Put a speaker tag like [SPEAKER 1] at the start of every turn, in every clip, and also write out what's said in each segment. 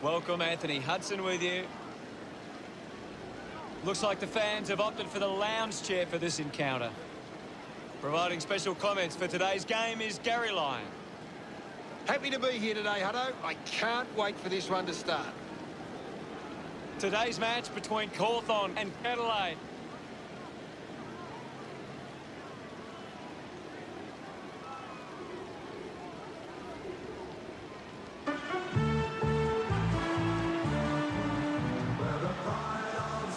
[SPEAKER 1] Welcome, Anthony Hudson with you. Looks like the fans have opted for the lounge chair for this encounter. Providing special comments for today's game is Gary Lyon.
[SPEAKER 2] Happy to be here today, Hutto. I can't wait for this one to start.
[SPEAKER 1] Today's match between Hawthorne and Adelaide.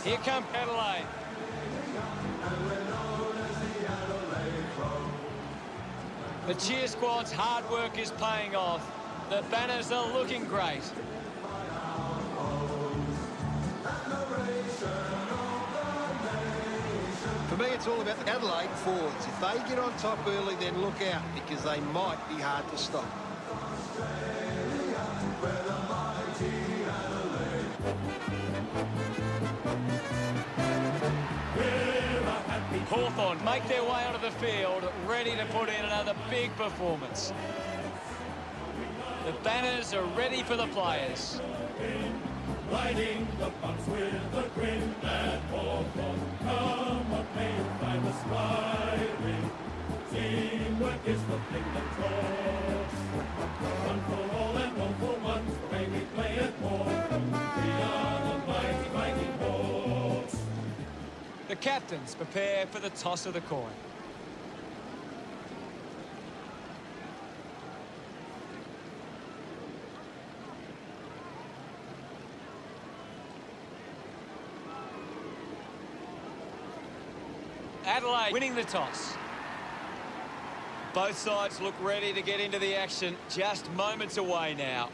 [SPEAKER 1] Here comes Adelaide. The cheer squad's hard work is paying off. The banners are looking great.
[SPEAKER 2] For me, it's all about the Adelaide forwards. If they get on top early, then look out, because they might be hard to stop.
[SPEAKER 1] Hawthorne make their way onto the field, ready to put in another big performance. The banners are ready for the players.
[SPEAKER 3] Riding the box with a grin at Hawthorne. Come on, may you find us riding. Teamwork is the thing that talks. One for all and all for one, the way we play at Hawthorne. We are the mighty, mighty Hawks.
[SPEAKER 1] The captains prepare for the toss of the coin. Adelaide winning the toss. Both sides look ready to get into the action, just moments away now.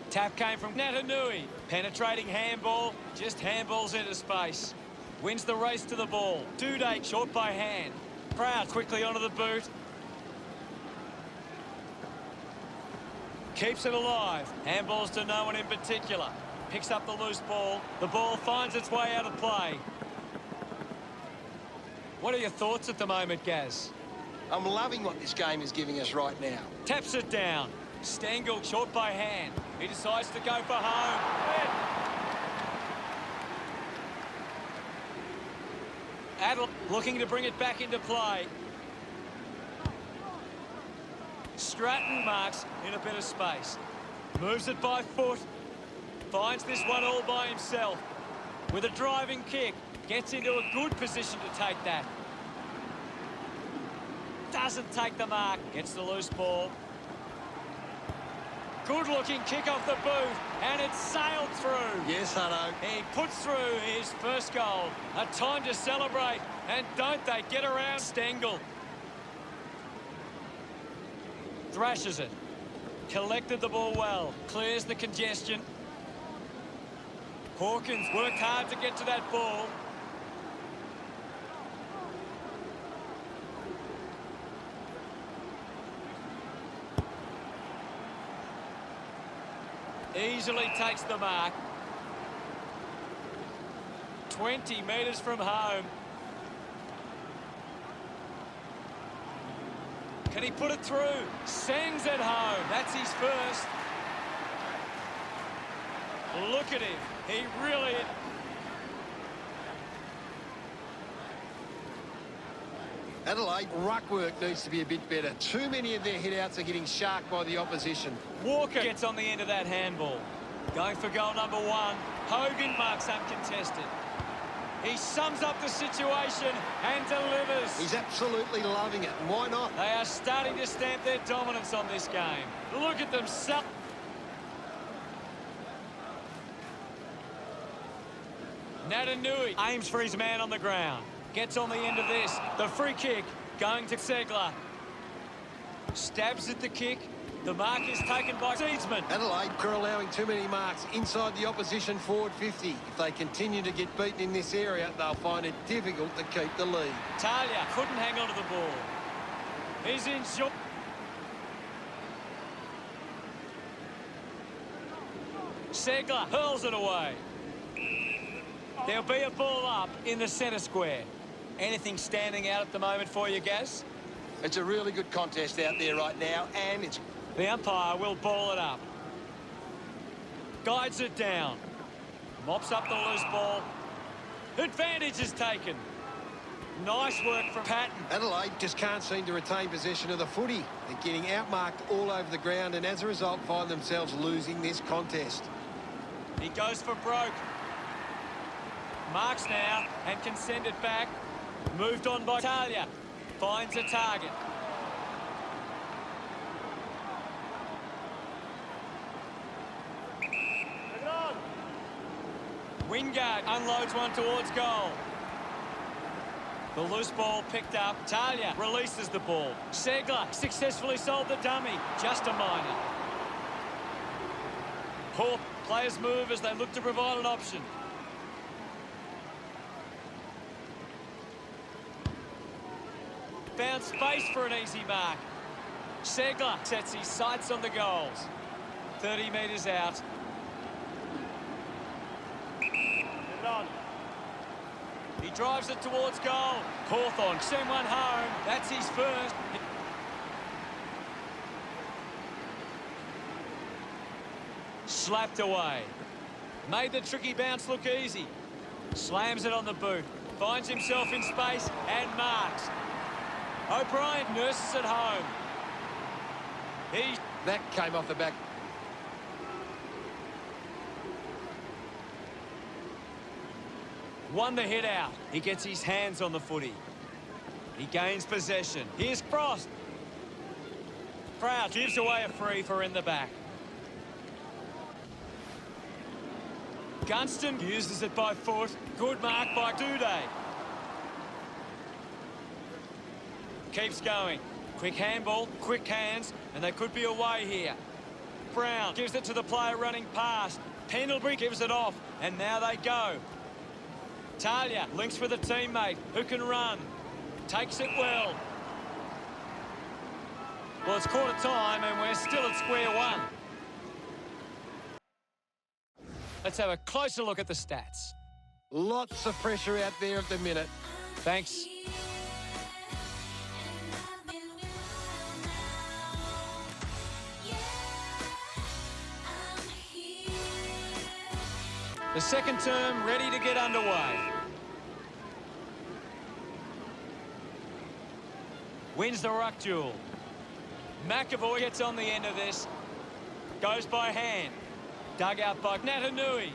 [SPEAKER 1] Tap came from Natanui. Penetrating handball, just handballs into space. Wins the race to the ball. Dudek short by hand. Proud quickly onto the boot. Keeps it alive. Handballs to no one in particular. Picks up the loose ball. The ball finds its way out of play. What are your thoughts at the moment, Gaz?
[SPEAKER 2] I'm loving what this game is giving us right now.
[SPEAKER 1] Taps it down. Stengel short by hand. He decides to go for home. Adelaide looking to bring it back into play. Stratton marks in a bit of space. Moves it by foot. Finds this one all by himself. With a driving kick. Gets into a good position to take that. Doesn't take the mark. Gets the loose ball. Good-looking kick off the boot, and it sailed through.
[SPEAKER 2] Yes, Hutto.
[SPEAKER 1] He puts through his first goal. A time to celebrate, and don't they get around Stengel. Thrashes it. Collected the ball well. Clears the congestion. Hawkins worked hard to get to that ball. Easily takes the mark. 20 metres from home. Can he put it through? Sends it home. That's his first. Look at him. He really...
[SPEAKER 2] Adelaide, ruck work needs to be a bit better. Too many of their hit-outs are getting sharked by the opposition.
[SPEAKER 1] Walker gets on the end of that handball. Going for goal number one. Hogan marks uncontested. He sums up the situation and delivers.
[SPEAKER 2] He's absolutely loving it, and why not?
[SPEAKER 1] They are starting to stamp their dominance on this game. Look at them. Natanui aims for his man on the ground. Gets on the end of this. The free kick going to Segler. Stabs at the kick. The mark is taken by Seedsman.
[SPEAKER 2] Adelaide are allowing too many marks inside the opposition forward 50. If they continue to get beaten in this area, they'll find it difficult to keep the lead.
[SPEAKER 1] Talia couldn't hang on to the ball. He's in short. Segler hurls it away. There'll be a ball up in the centre square. Anything standing out at the moment for you, Gaz?
[SPEAKER 2] It's a really good contest out there right now, and it's...
[SPEAKER 1] The umpire will ball it up. Guides it down. Mops up the loose ball. Advantage is taken. Nice work from Patton.
[SPEAKER 2] Adelaide just can't seem to retain possession of the footy. They're getting outmarked all over the ground and as a result find themselves losing this contest.
[SPEAKER 1] He goes for broke. Marks now and can send it back. Moved on by Talia. Finds a target. Wingard unloads one towards goal. The loose ball picked up. Talia releases the ball. Segler successfully sold the dummy. Just a minor. Poor players move as they look to provide an option. Found space for an easy mark. Segler sets his sights on the goals. 30 metres out. He drives it towards goal. Hawthorne send one home. That's his first. Slapped away. Made the tricky bounce look easy. Slams it on the boot. Finds himself in space and marks. O'Brien nurses it home.
[SPEAKER 2] That came off the back.
[SPEAKER 1] Won the hit out. He gets his hands on the footy. He gains possession. Here's Frost. Proud gives away a free for in the back. Gunston uses it by foot. Good mark by Duday. Keeps going. Quick handball, quick hands, and they could be away here. Brown gives it to the player running past. Pendlebury gives it off, and now they go. Talia links with a teammate who can run. Takes it well. Well, it's quarter time and we're still at square one. Let's have a closer look at the stats.
[SPEAKER 2] Lots of pressure out there at the minute.
[SPEAKER 1] Thanks. The second term ready to get underway. Wins the ruck duel. McAvoy gets on the end of this. Goes by hand. Dug out by Natanui.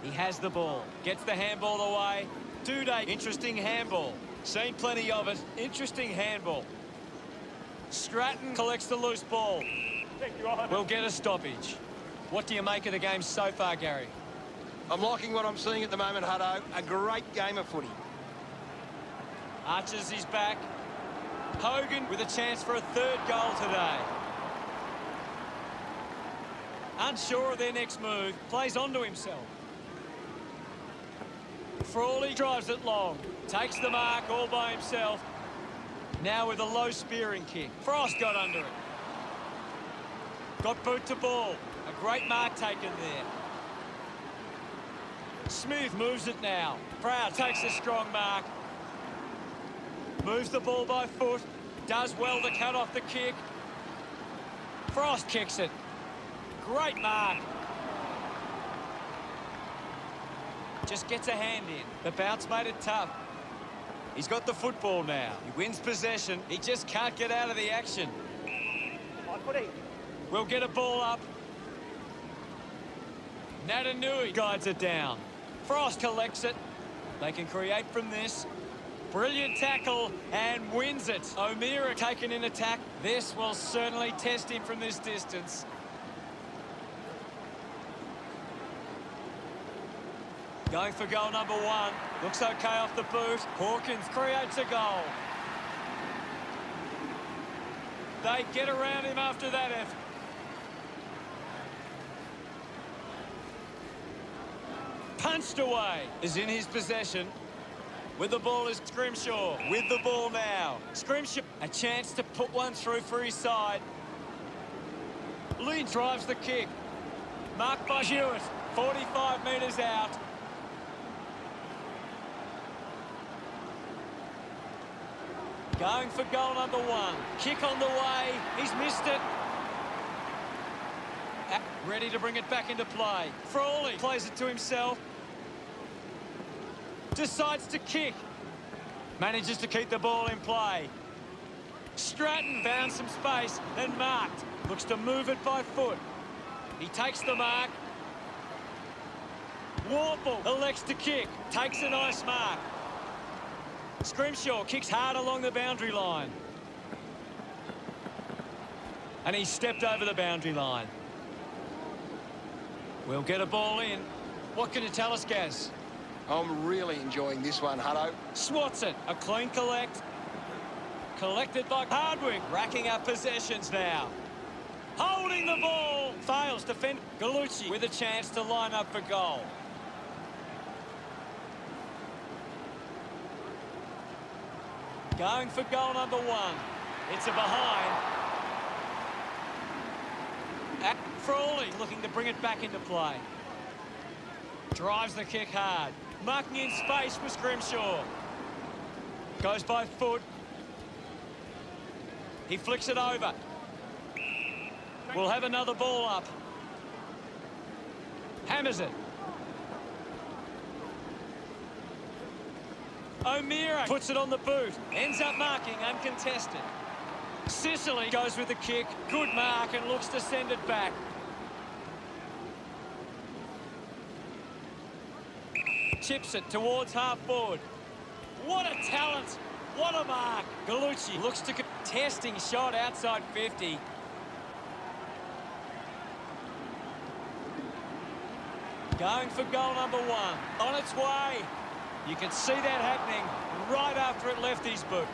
[SPEAKER 1] He has the ball. Gets the handball away. Duday, interesting handball. Seen plenty of it. Interesting handball. Stratton collects the loose ball. We'll get a stoppage. What do you make of the game so far, Gary?
[SPEAKER 2] I'm liking what I'm seeing at the moment, Hutto. A great game of footy.
[SPEAKER 1] Arches his back. Hogan with a chance for a third goal today. Unsure of their next move, plays onto himself. Frawley drives it long. Takes the mark all by himself. Now with a low spearing kick. Frost got under it. Got boot to ball. A great mark taken there. Smith moves it now. Proud takes a strong mark. Moves the ball by foot. Does well to cut off the kick. Frost kicks it. Great mark. Just gets a hand in. The bounce made it tough. He's got the football now. He wins possession. He just can't get out of the action. We'll get a ball up. Natanui guides it down. Frost collects it. They can create from this. Brilliant tackle and wins it. O'Meara taken in attack. This will certainly test him from this distance. Going for goal number one. Looks okay off the boot. Hawkins creates a goal. They get around him after that effort. Punched away. Is in his possession. With the ball is Scrimshaw. With the ball now. Scrimshaw, a chance to put one through for his side. Lee drives the kick. Marked by Hewitt. 45 metres out. Going for goal number 1. Kick on the way. He's missed it. Ready to bring it back into play. Frawley plays it to himself. Decides to kick. Manages to keep the ball in play. Stratton found some space and marked. Looks to move it by foot. He takes the mark. Warple elects to kick. Takes a nice mark. Scrimshaw kicks hard along the boundary line. And he stepped over the boundary line. We'll get a ball in. What can you tell us, Gaz?
[SPEAKER 2] I'm really enjoying this one, Hutto.
[SPEAKER 1] Swats it. A clean collect. Collected by Hardwick. Racking up possessions now. Holding the ball. Fails to defend. Gallucci with a chance to line up for goal. Going for goal number 1. It's a behind. Frawley looking to bring it back into play. Drives the kick hard. Marking in space for Scrimshaw. Goes by foot. He flicks it over. We'll have another ball up. Hammers it. O'Meara puts it on the boot. Ends up marking uncontested. Sicily goes with the kick. Good mark and looks to send it back. Chips it towards half forward. What a talent. What a mark. Gallucci looks to contesting shot outside 50. Going for goal number 1. On its way. You can see that happening right after it left his boot.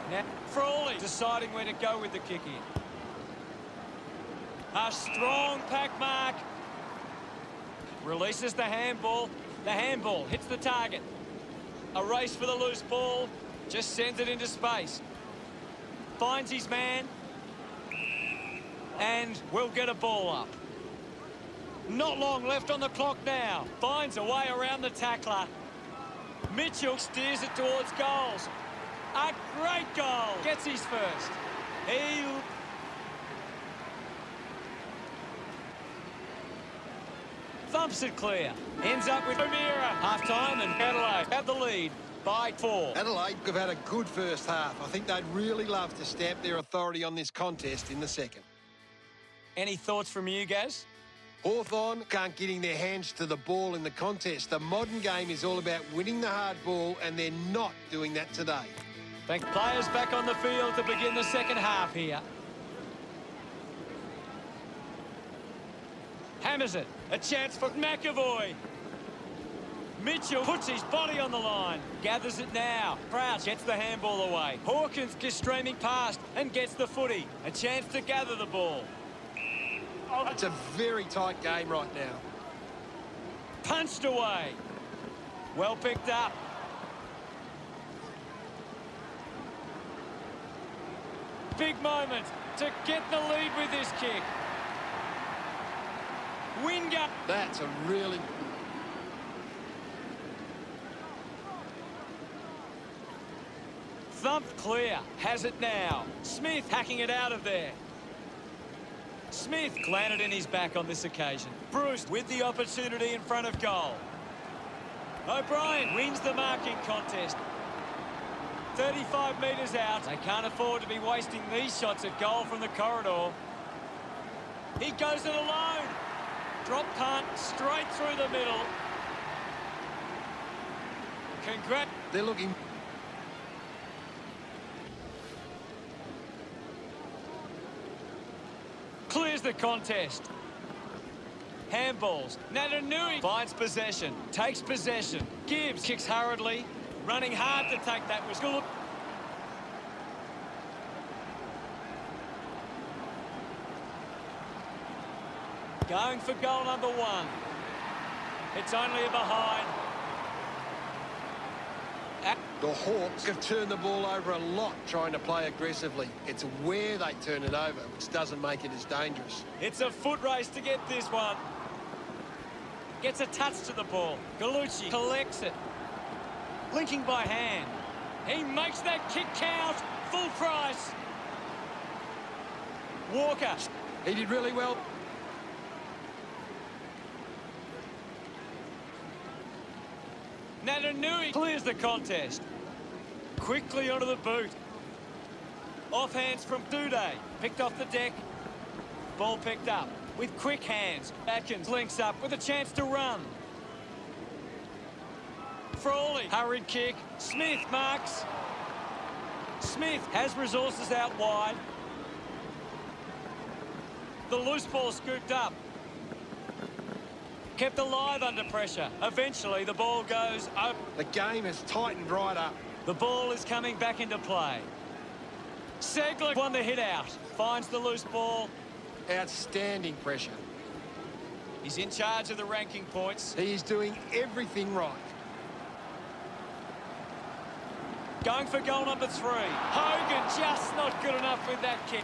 [SPEAKER 1] Now, Frawley deciding where to go with the kick in. A strong pack mark. Releases the handball. The handball hits the target. A race for the loose ball. Just sends it into space. Finds his man. And we'll get a ball up. Not long left on the clock now. Finds a way around the tackler. Mitchell steers it towards goals. A great goal. Gets his first. He... thumps it clear. Ends up with O'Meara. Half-time and Adelaide have the lead by 4.
[SPEAKER 2] Adelaide have had a good first half. I think they'd really love to stamp their authority on this contest in the second.
[SPEAKER 1] Any thoughts from you, Gaz?
[SPEAKER 2] Hawthorne can't getting their hands to the ball in the contest. The modern game is all about winning the hard ball, and they're not doing that today.
[SPEAKER 1] Thank players back on the field to begin the second half here. Hammers it. A chance for McAvoy. Mitchell puts his body on the line. Gathers it now. Crouch gets the handball away. Hawkins gets streaming past and gets the footy. A chance to gather the ball.
[SPEAKER 2] Oh, it's a very tight game right now.
[SPEAKER 1] Punched away. Well picked up. Big moment to get the lead with this kick. Winger.
[SPEAKER 2] That's a really...
[SPEAKER 1] Thumped clear. Has it now. Smith hacking it out of there. Smith landed in his back on this occasion. Bruce with the opportunity in front of goal. O'Brien wins the marking contest. 35 metres out. They can't afford to be wasting these shots at goal from the corridor. He goes it alone. Drop punt straight through the middle. Congrats.
[SPEAKER 2] They're looking...
[SPEAKER 1] Clears the contest. Handballs. Natanui finds possession. Takes possession. Gibbs kicks hurriedly. Running hard to take that was good. Going for goal number 1. It's only a behind.
[SPEAKER 2] The Hawks have turned the ball over a lot trying to play aggressively. It's where they turn it over, which doesn't make it as dangerous.
[SPEAKER 1] It's a foot race to get this one. Gets a touch to the ball. Gallucci collects it. Linking by hand. He makes that kick count. full price. Walker.
[SPEAKER 2] He did really well.
[SPEAKER 1] Natanui clears the contest. Quickly onto the boot. Off hands from Dude. Picked off the deck. Ball picked up with quick hands. Atkins links up with a chance to run. Frawley, hurried kick. Smith marks. Smith has resources out wide. The loose ball scooped up. Kept alive under pressure. Eventually, the ball goes up.
[SPEAKER 2] The game has tightened right up.
[SPEAKER 1] The ball is coming back into play. Segler won the hit out. Finds the loose ball.
[SPEAKER 2] Outstanding pressure.
[SPEAKER 1] He's in charge of the ranking points.
[SPEAKER 2] He is doing everything right.
[SPEAKER 1] Going for goal number 3. Hogan just not good enough with that kick.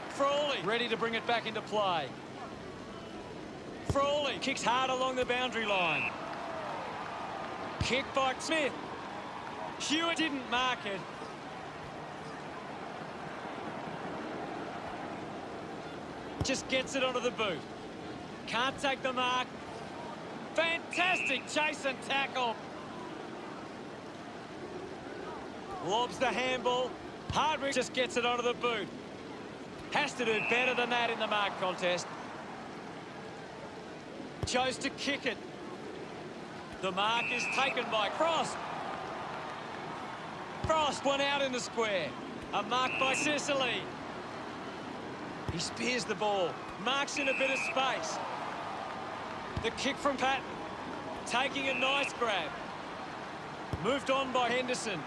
[SPEAKER 1] Frawley ready to bring it back into play. Frawley kicks hard along the boundary line. Kick by Smith. Hewitt didn't mark it. Just gets it onto the boot. Can't take the mark. Fantastic chase and tackle. Lobs the handball. Hardwick just gets it onto the boot. Has to do better than that in the mark contest. Chose to kick it. The mark is taken by Frost. Frost went out in the square. A mark by Sicily. He spears the ball. Marks in a bit of space. The kick from Patton. Taking a nice grab. Moved on by Henderson.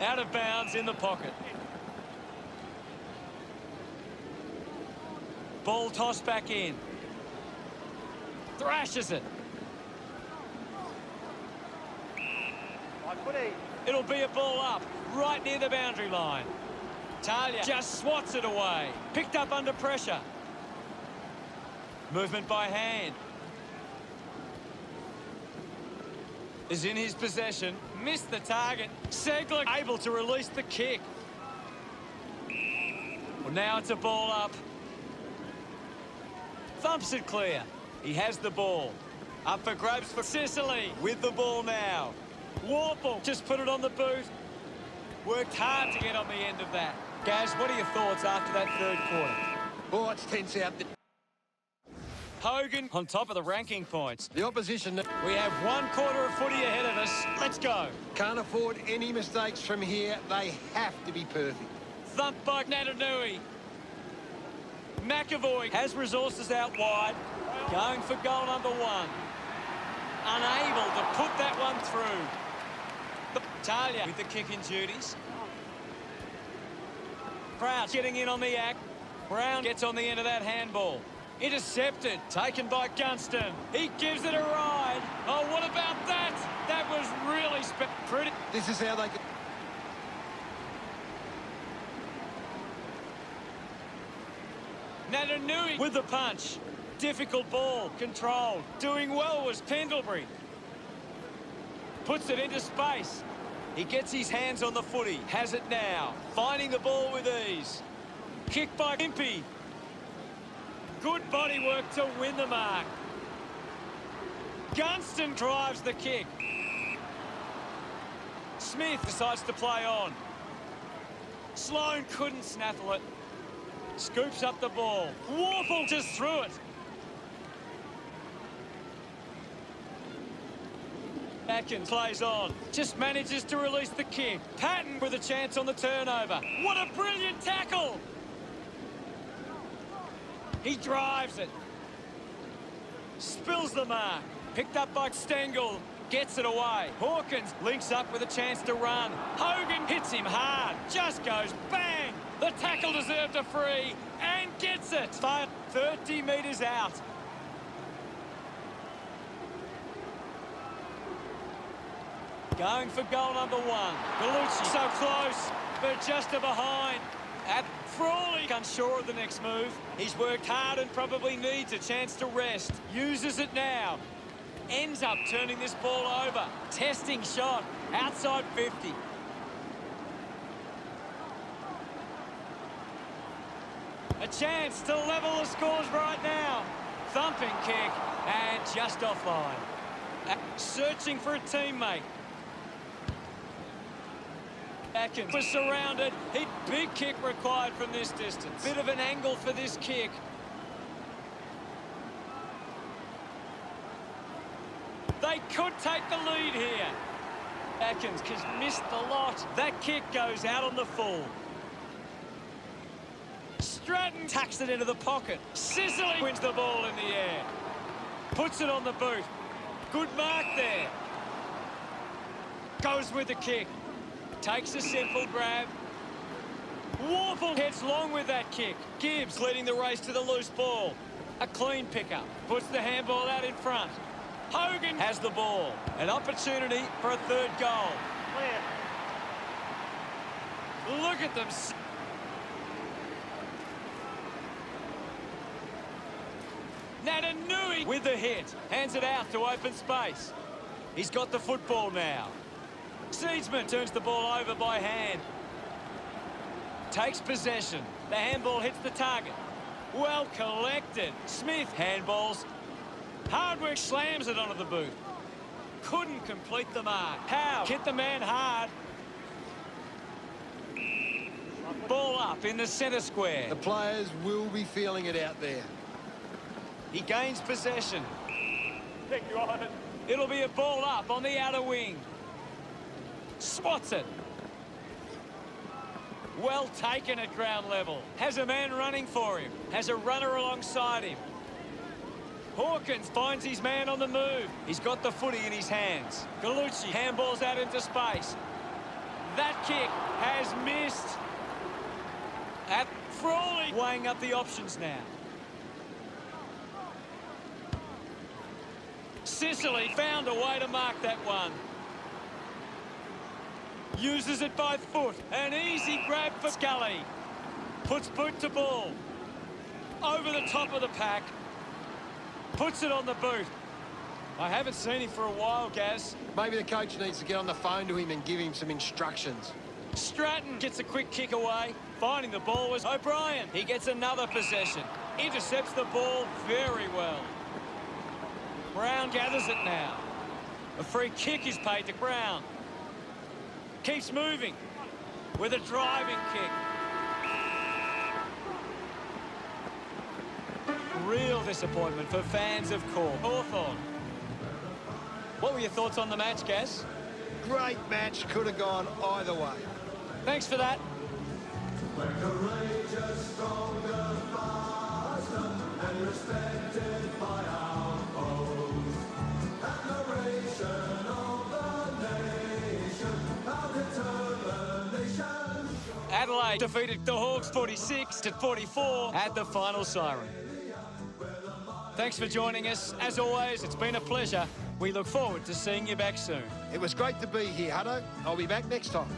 [SPEAKER 1] Out of bounds in the pocket. Ball tossed back in. Thrashes it. It'll be a ball up, right near the boundary line. Talia just swats it away. Picked up under pressure. Movement by hand. Is in his possession. Missed the target. Segler able to release the kick. Well, now it's a ball up. Thumps it clear. He has the ball. Up for grabs for Sicily. With the ball now. Warple just put it on the boot. Worked hard to get on the end of that. Gaz, what are your thoughts after that third quarter?
[SPEAKER 2] Oh, it's tense out there.
[SPEAKER 1] Hogan on top of the ranking points.
[SPEAKER 2] The opposition
[SPEAKER 1] We have 1 quarter of footy ahead of us. Let's go.
[SPEAKER 2] can't afford any mistakes from here. They have to be perfect.
[SPEAKER 1] Thumped by Natanui. McAvoy has resources out wide. Going for goal number 1. Unable to put that one through. Talia with the kicking duties. Crouch getting in on the act. Brown gets on the end of that handball. Intercepted, taken by Gunston. He gives it a ride. Oh, what about that? That was really pretty.
[SPEAKER 2] This is how they can...
[SPEAKER 1] Natanui with the punch. Difficult ball, controlled. Doing well was Pendlebury. Puts it into space. He gets his hands on the footy. Has it now. Finding the ball with ease. Kick by Impey. Good body work to win the mark. Gunston drives the kick. Smith decides to play on. Sloan couldn't snaffle it. Scoops up the ball. Warple just threw it. Atkins plays on. Just manages to release the kick. Patton with a chance on the turnover. What a brilliant tackle! He drives it. Spills the mark. Picked up by Stengel. Gets it away. Hawkins links up with a chance to run. Hogan hits him hard. Just goes bang. The tackle deserved a free and gets it. 30 metres out. Going for goal number 1. Bellucci so close, but just a behind. Frawley unsure of the next move. He's worked hard and probably needs a chance to rest. Uses it now. Ends up turning this ball over. Testing shot. Outside 50. A chance to level the scores right now. Thumping kick and just offline. Searching for a teammate. Atkins was surrounded. Big kick required from this distance. Bit of an angle for this kick. They could take the lead here. Atkins has missed the lot. That kick goes out on the full. Stratton tucks it into the pocket. Sicily wins the ball in the air. Puts it on the boot. Good mark there. Goes with the kick. Takes a simple grab. Warple heads long with that kick. Gibbs leading the race to the loose ball. A clean pickup. Puts the handball out in front. Hogan has the ball. An opportunity for a third goal. Look at them. Natanui with the hit. Hands it out to open space. He's got the football now. Seedsman turns the ball over by hand. Takes possession. The handball hits the target. Well collected. Smith handballs. Hardwick slams it onto the boot. Couldn't complete the mark. Howe hit the man hard. Ball up in the centre square.
[SPEAKER 2] The players will be feeling it out there.
[SPEAKER 1] He gains possession. It'll be a ball up on the outer wing. Swats it. Well taken at ground level. Has a man running for him. Has a runner alongside him. Hawkins finds his man on the move. He's got the footy in his hands. Gallucci handballs out into space. That kick has missed. At Frawley weighing up the options now. Sicily found a way to mark that one. Uses it by foot. An easy grab for Scully. Puts boot to ball. Over the top of the pack. Puts it on the boot. I haven't seen him for a while, Gaz.
[SPEAKER 2] Maybe the coach needs to get on the phone to him and give him some instructions.
[SPEAKER 1] Stratton gets a quick kick away. Finding the ball was O'Brien. He gets another possession. Intercepts the ball very well. Brown gathers it now. A free kick is paid to Brown. Keeps moving with a driving kick. Real disappointment for fans of Hawthorne. What were your thoughts on the match, Gaz?
[SPEAKER 2] Great match. Could have gone either way.
[SPEAKER 1] Thanks for that.
[SPEAKER 3] We're courageous, stronger, faster, and respected by our foes. Admiration of the nation, our determination.
[SPEAKER 1] Adelaide defeated the Hawks 46-44 at the final siren. Thanks for joining us. As always, it's been a pleasure. We look forward to seeing you back soon.
[SPEAKER 2] It was great to be here, Hutto. I'll be back next time.